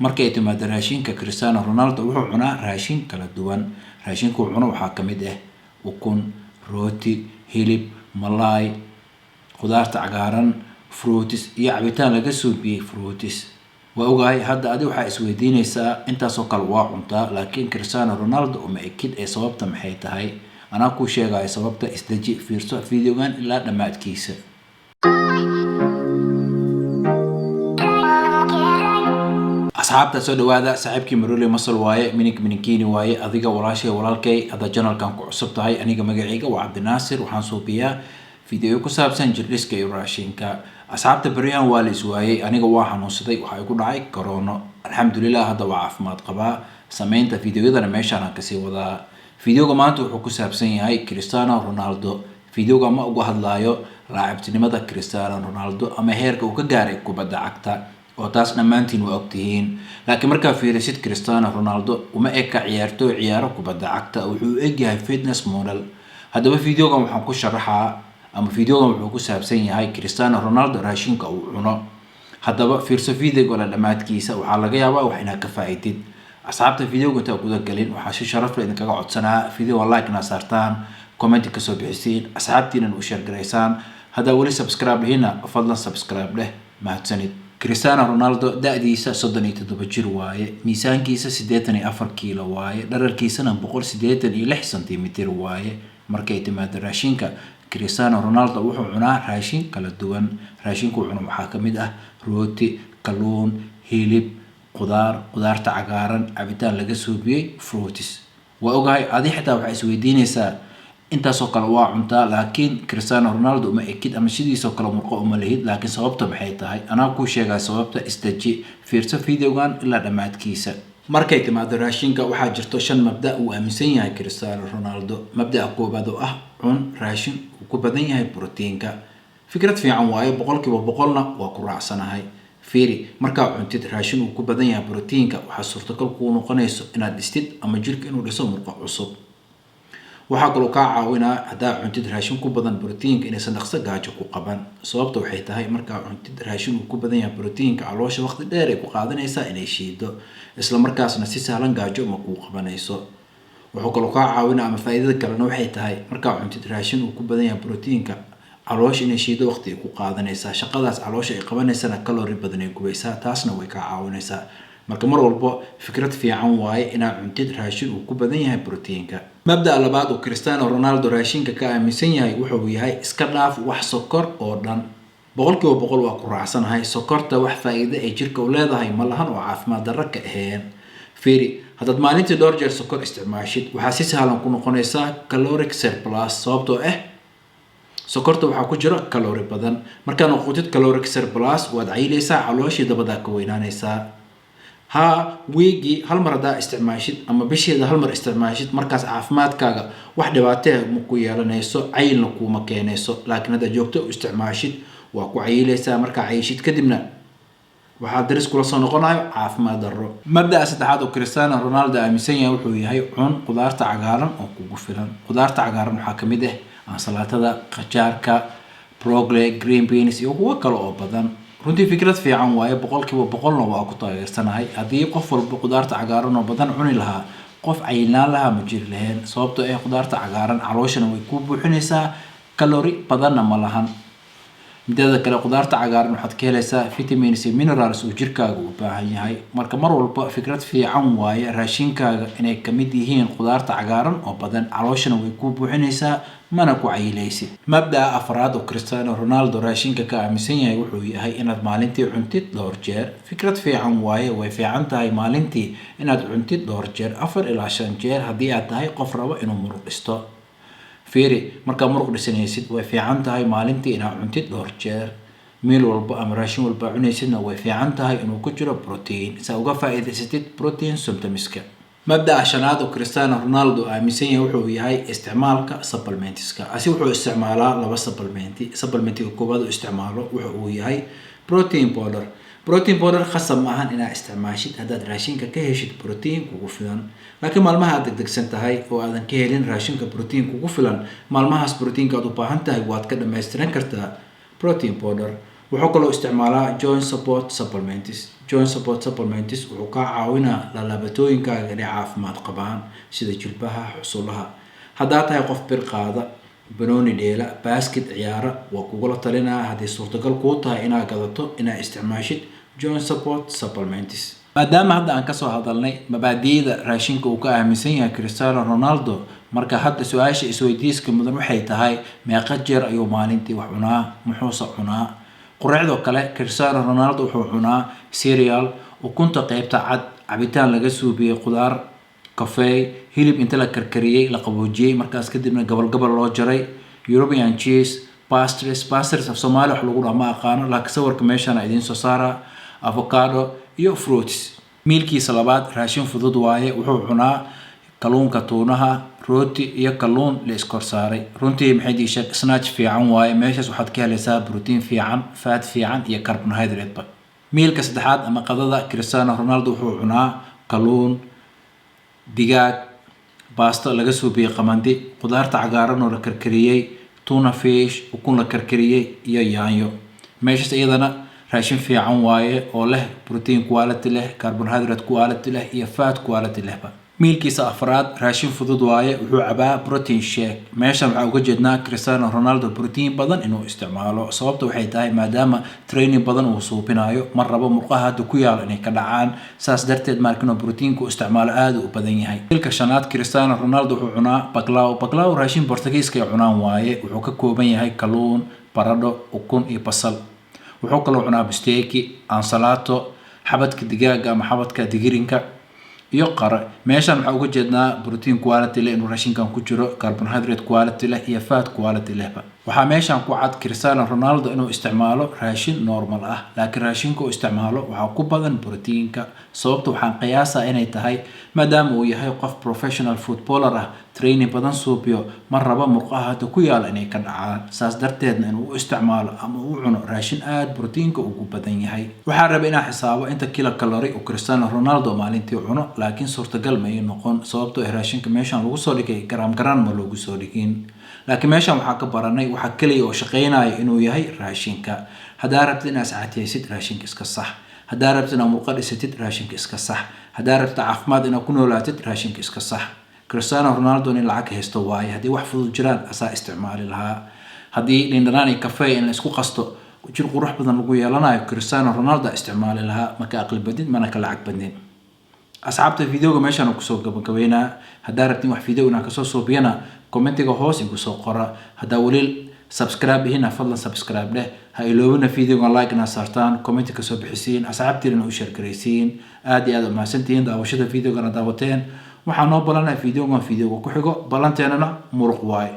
markay timaado raashinka Cristiano Ronaldo wuxuu cunaa raashin kala duwan. raashinku cuno waxaa kamid ah ukun, rooti, hilib, malay, khudaarta cagaaran, fruits iyo cabitaan laga soo biyay fruits. waa ogahay hadda adigu waxa isweydiinaysaa intaas oo kale waa cuntaa laakiin Cristiano Ronaldo uma ekid ee sababta maxay tahay anaa ku sheegay sababta isdaji fiirso videogan ilaa dhamaadkiisa. asxaabta soo dhawaada saaxiibkii Maruli Masal waaye mininkini waaye adiga walaashay walaalkay hada channelkan ku cusub tahay aniga magacayga waa Cabdinaasir waxaan soo biyaa video ku saabsan jirdiska iyo raashinka. asxaabta bariyan waa la iswaayay aniga waa xanuunsaday waxa igu dhacay corona alxamdulillah hadda waa caafimaad qabaa. sameynta videoyadana meeshaan aan ka sii wadaa. videoga maanta wuxuu ku saabsan yahay Cristiano Ronaldo. videoga ma uga hadlaayo laacibtinimada Cristiano Ronaldo ama heerka uu ka gaaray kubadda cagta oo taas dhamaantiin waa ogtihiin laakiin marka fiirisid Cristiano Ronaldo uma eka ciyaartooy ciyaaro kubadda cagta wuxuu egyahay fitness model. haddaba videoga waxaan ku sharaxaa ama videoga wuxuu ku saabsan yahay Cristiano Ronaldo raashinka uu cuno. haddaba fiirso videoga la dhamaadkiisa waxaa laga yaabaa wax inaad ka faa'iidid. asxaabta videoga inta guda galin waxaa si sharaf leh idinkaga codsanaa video like na saartaan comment ka soo bixisiin asxaabtiina u share gareysaan hadda wali subscribe hina fadlan subscribe leh mahadsanid. Cristiano Ronaldo da'diisa 37 jir waaye miisaankiisa 84 kiilo waaye dhererkiisana 186 centimeter waaye. markay timaado raashinka Cristiano Ronaldo wuxuu cunaa raashin kala duwan. raashinku cuno waxaa kamid ah rooti, kalluun, hilib, khudaarta cagaaran, cabitaan laga soo biyay fruits. waa ogahay adiga xitaa waxa isweydiinaysaa intaas oo kale waa cuntaa laakiin Cristiano Ronaldo uma ekid ama sidiisoo kale murqo uma lehid laakiin sababta maxay tahay anaa ku sheegay sababta isdaji fiirso videogan ilaa dhamaadkiisa. markay timaado raashinka waxaa jirto 5 mabda uu aaminsan yahay Cristiano Ronaldo. mabda koobaad oo ah cun raashin uu ku badan yahay borotiinka. fikrad fiican waaye 100% waa ku raacsanahay. fiiri marka cuntid raashin uu ku badan yahay borotiinka waxa suurtagal ku noqonayso inaad dhistid ama jirka inuu dhiso murqo cusub. waxaa kaloo ka caawinaa hadaa cuntid raashin ku badan borotiinka inaysan dhaqso gaajo ku qaban. sababta waxay tahay marka cuntid raashin uu ku badan yahay borotiinka caloosha waqti dheer ay ku qaadanaysaa inay shiido isla markaasna si sahlan gaajo ma ku qabanayso. wuxuu kaloo ka caawinaa ama faa'iidada kalena waxay tahay marka cuntid raashin uu ku badan yahay borotiinka caloosha inay shiido waqti ay ku qaadanaysaa shaqadaas caloosha ay qabanaysana calorie badan ay gubaysaa taasna way ka caawinaysaa. marka mar walba fikrad fiican waaye inaad cuntid raashin uu ku badan yahay borotiinka. mabda labaad oo Cristiano Ronaldo raashinka ka aaminsan yahay wuxuu yahay iska dhaaf wax sokor oo dhan. 100% waa ku raacsanahay sokorta wax faa'iido ay jirka u leedahay ma lahan oo caafimaad darro ka ahayn. fiiri haddaad maalintii dhowr jeer sokor isticmaashid waxaa si sahlan ku noqonaysaa caloric surplus sababtoo ah sokorta waxaa ku jira calorie badan. markaad noqotid caloric surplus waad caylaysaa calooshii dabada ka weynaanaysaa. weegi hal mar hadaa isticmaashid ama bisheeda hal mar isticmaashid markaas caafimaadkaaga wax dhibaato ah ma ku yeelanayso cayilna kuma keenayso laakiin hadaa joogto u isticmaashid waa ku cayilaysaa markaa cayishid kadibna waxaa daris kula soo noqonayo caafimaad darro. mabda saddexaad oo Cristiano Ronaldo aaminsan yahay wuxuu yahay cun khudaarta cagaaran oo kugu filan. khudaarta cagaaran waxaa kamid ah ansalaatada, qajaarka, broccoli, green beans iyo kuwa kale oo badan. runtii fikrad fiican waaye 100% waa ku taageersanahay. haddii qof walba khudaarta cagaaran oo badan cuni lahaa qof cayilnaan lahaa ma jiri lahayn sababtoo ah khudaarta cagaaran calooshana way ku buuxinaysaa calorie badanna ma lahan. mideeda kale khudaarta cagaaran waxaad ka helaysaa vitamins iyo minerals uu jirkaaga u baahan yahay. marka mar walba fikrad fiican waaye raashinkaaga inay kamid yihiin khudaarta cagaaran oo badan calooshana way ku buuxinaysaa mana ku cayilaysid. mabda afraad oo Cristiano Ronaldo raashinka ka aaminsan yahay wuxuu yahay inaad maalintii cuntid dhowr jeer. fikrad fiican waaye way fiican tahay maalintii inaad cuntid dhowr jeer 4 ilaa 5 jeer haddii aad tahay qof rabo inuu muruq dhisto. fiiri marka muruq dhisanaysid way fiican tahay maalintii inaad cuntid dhowr jeer. meel walba ama raashin walba cunaysidna way fiican tahay inuu ku jiro protein sa uga faa'iidaysatid protein symptomiska. mabda shanaad oo Cristiano Ronaldo aaminsan yahay wuxuu yahay isticmaalka supplementska. wuxuu isticmaalaa laba supplementiga koowaad oo isticmaalo wuxuu yahay protein powder. protein powder khasab maahan inaad isticmaashid haddaad raashinka ka heshid protein kugu filan laakiin maalmaha aad degdegsan tahay oo aadan ka helin raashinka protein kugu filan maalmahaas proteinka aad u baahan tahay waad ka dhammaystiran kartaa protein powder. wuxuu kaloo isticmaalaa joint support supplements. joint support supplements wuxuu kaa caawinaa lalabatooyinkaaga inay caafimaad qabaan sida jilbaha xusulaha haddaa tahay qof bir qaada banooni dheela basket ciyaara waa kugula talinaa haddii suurtagal kuu tahay inaad gadato inaad isticmaashid joint support supplements maadaama hadda aan kasoo hadalnay mabaadi'da raashinka uu ka aaminsan yahay Cristiano Ronaldo marka hadda su-aasha isweydiiska mudan waxay tahay meeqa jeer ayuu maalintii wax cunaa muxuuse cunaa quraacdo kale Cristiano Ronaldo wuxuu cunaa cereal ukunta qaybta cad cabitaan laga suubiyay khudaar kafee hilib inta la karkariyay la qaboojiyay markaas kadibna gabal loo jaray European cheese pastries af Soomaali wax lagu dhama aqaano laakiin sawirka meeshaan idin soo saara avocado iyo fruits mealkiisa labaad raashin fudud waaye wuxuu cunaa kalluunka tuunaha rooti iyo kalluun la iskor saaray runtii maxay diishay snatch fiican waaye meeshaas waxaad ka helaysaa protein fiican fat fiican iyo carbohydrate ba mealka saddexaad ama qadada Cristiano Ronaldo wuxuu cunaa kalluun digaag baasto laga suubiyay qamandi khudaarta cagaaran oo la karkariyay tuna fish ukun la karkariyay iyo yaanyo meeshaas iyadana raashin fiican waaye oo leh protein quality leh carbohydrate quality leh iyo fat quality leh mealkiisa afraad raashin fudud waaye wuxuu cabaa protein shake meeshan waxa uga jeednaa Cristiano Ronaldo protein badan inuu isticmaalo sababta waxay tahay maadaama training badan uu suubinayo mar rabo murqaha hadda ku yaal inay ka dhacaan saas darteed markano proteinku isticmaalo aad u badan yahay ilka shanaad Cristiano Ronaldo wuxuu cunaa baklaaw raashin Portugiiska ay cunaan waaye wuxuu ka kooban yahay kalluun baradho ukun iyo basal wuxuu kaloo cunaa bisteki ansalato xabadka digaaga ama xabadka digirinka iyo qara meeshan waxa uga jeednaa protein quality leh inuu raashinkan ku jiro carbohydrate quality leh iyo fat quality leh waxa meeshan ku cad Cristiano Ronaldo inuu isticmaalo raashin normal ah laakiin raashinka uu isticmaalo waxa ku badan proteinka sababta waxaan qiyaasaa inay tahay maadaama uu yahay qof professional footballer ah training badan suubiyo mar raba murqaha hadda ku yaal inay ka dhacaan saas darteedna inuu isticmaalo ama uu cuno raashin aad proteinka ugu badan yahay waxaan rabaa inaan xisaabo inta kilocalorie uu Cristiano Ronaldo maalintii cuno laakiin suurtagal ma noqon sababtoo raashinka meeshan lagu soo dhigay garam ma lagu soo dhigin laakiin meeshan waxa ka baranay waxa kaliya oo shaqeynaayo inuu yahay raashinka hadaa rabtid inaad saacadeysid raashinka iska sax hadaa rabtid inaad murqa dhisatid raashinka iska sax hadaa rabtid caafimaad inaad ku noolaatid raashinka iska sax Cristiano Ronaldo in lacag haysto waaye hadii wax fudud jiraan asaa isticmaali lahaa hadii lindhanaan iyo kafee in la isku qasto jir qurux badan lagu yeelanayo Cristiano Ronaldo isticmaali lahaa marka aqli badin mana ka lacag badin asxaabta videoga meeshan ku soo gabagabeynaa hadaa rabtid wax video inaan ka soo soobiyana commentiga hoos igu soo qora hadaa wali subscribe hina fadlan subscribe leh ha iloobina videoga like na saartaan comment ka soo bixisiin asxaabtiina u share gareysiin aad iyo aad u mahadsantihiin daawashada videoga na daawateen waxaan noo balanaa videoga ku xigo balanteenana muruq waay